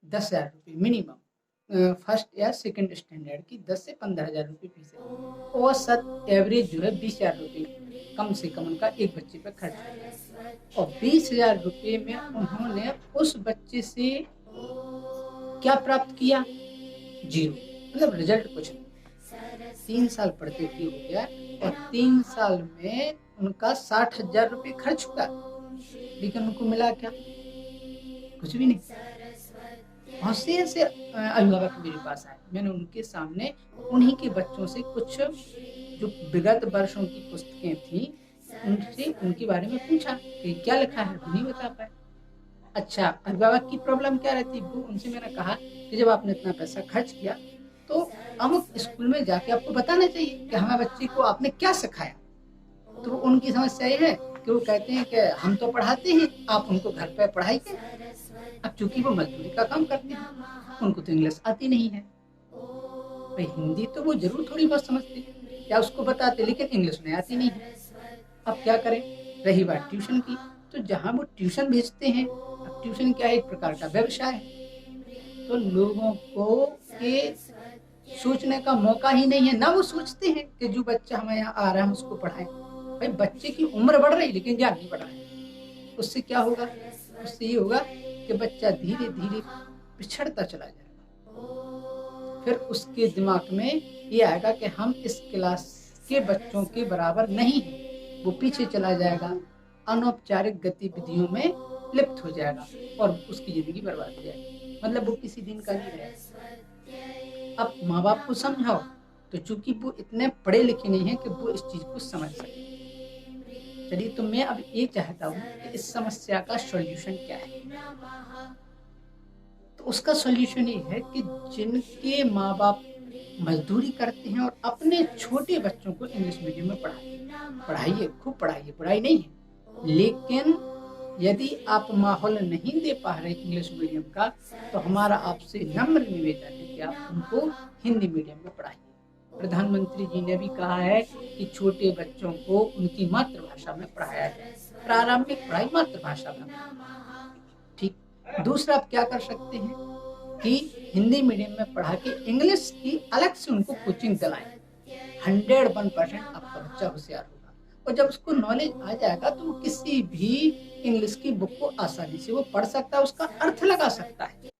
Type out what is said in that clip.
10,000 रुपये minimum. First या second standard की 10 से 15,000 रुपये फीस है। औसत एवरेज जो है 20,000 रुपये कम से कम उनका एक बच्चे पे खर्च होता है। और 20,000 रुपये में उन्होंने उस बच्चे से क्या प्राप्त किया? जीरो, मतलब रिजल्ट कुछ नहीं। 3 साल पढ़ते हुए हो गया और 3 साल में उनका 60,000 रुपये खर्च हुआ, लेकिन उनको मिला क्या? कुछ भी नहीं। बहुत से ऐसे अभिभावक मेरे पास आए, मैंने उनके सामने उन्हीं के बच्चों से कुछ जो विगत वर्षों की पुस्तकें थी उनसे उनके बारे में पूछा कि क्या लिखा है, वो नहीं बता पाए। अच्छा, अभिभावक की प्रॉब्लम क्या रहती? वो उनसे मैंने कहा कि जब आपने इतना पैसा खर्च किया तो अमुक स्कूल में जाके आपको बताना चाहिए कि हमारे बच्चे को आपने क्या सिखाया। तो उनकी समस्या ये है कि वो कहते हैं कि हम तो पढ़ाते हैं, आप उनको घर पे पढ़ाइए। अब चूंकि वो मजदूरी का काम करते हैं, उनको तो इंग्लिश आती नहीं है। भाई हिंदी तो वो जरूर थोड़ी बहुत समझते या उसको बताते, लेकिन इंग्लिश नहीं आती नहीं है। अब क्या करें? रही बात ट्यूशन की, तो जहाँ वो ट्यूशन भेजते हैं, अब ट्यूशन क्या है? एक प्रकार का व्यवसाय है। तो लोगों को के सोचने का मौका ही नहीं है, ना वो सोचते हैं कि जो बच्चा हमें यहाँ आ रहा है हम उसको पढ़ाएं। भाई बच्चे की उम्र बढ़ रही लेकिन ज्ञान नहीं बढ़ रहा है। उससे क्या होगा? उससे ये होगा कि बच्चा धीरे धीरे पिछड़ता चला जाएगा। फिर उसके दिमाग में ये आएगा कि हम इस क्लास के बच्चों के बराबर नहीं हैं, वो पीछे चला जाएगा, अनौपचारिक गतिविधियों में लिप्त हो जाएगा और उसकी जिंदगी बर्बाद हो जाएगी। मतलब वो किसी दिन का नहीं रहेगा। अब माँ बाप को समझाओ, तो चूंकि वो इतने पढ़े लिखे नहीं है कि वो इस चीज को समझ सके। चलिए, तो मैं अब ये चाहता हूँ कि इस समस्या का सॉल्यूशन क्या है। तो उसका सॉल्यूशन ये है कि जिनके माँ बाप मजदूरी करते हैं और अपने छोटे बच्चों को इंग्लिश मीडियम में पढ़ाइए, खूब पढ़ाइए, बुराई नहीं है। लेकिन यदि आप माहौल नहीं दे पा रहे इंग्लिश मीडियम का, तो हमारा आपसे नम्र निवेदन है कि आप उनको हिंदी मीडियम में पढ़ाइए। प्रधानमंत्री जी ने भी कहा है कि छोटे बच्चों को उनकी मातृभाषा में पढ़ाया जाए, प्रारंभिक पढ़ाई मातृभाषा में। ठीक। दूसरा, आप क्या कर सकते हैं कि हिंदी मीडियम में पढ़ा के इंग्लिश की अलग से उनको कोचिंग दिलाएं। 101% आपका बच्चा होशियार होगा, और जब उसको नॉलेज आ जाएगा तो वो किसी भी इंग्लिश की बुक को आसानी से वो पढ़ सकता है, उसका अर्थ लगा सकता है।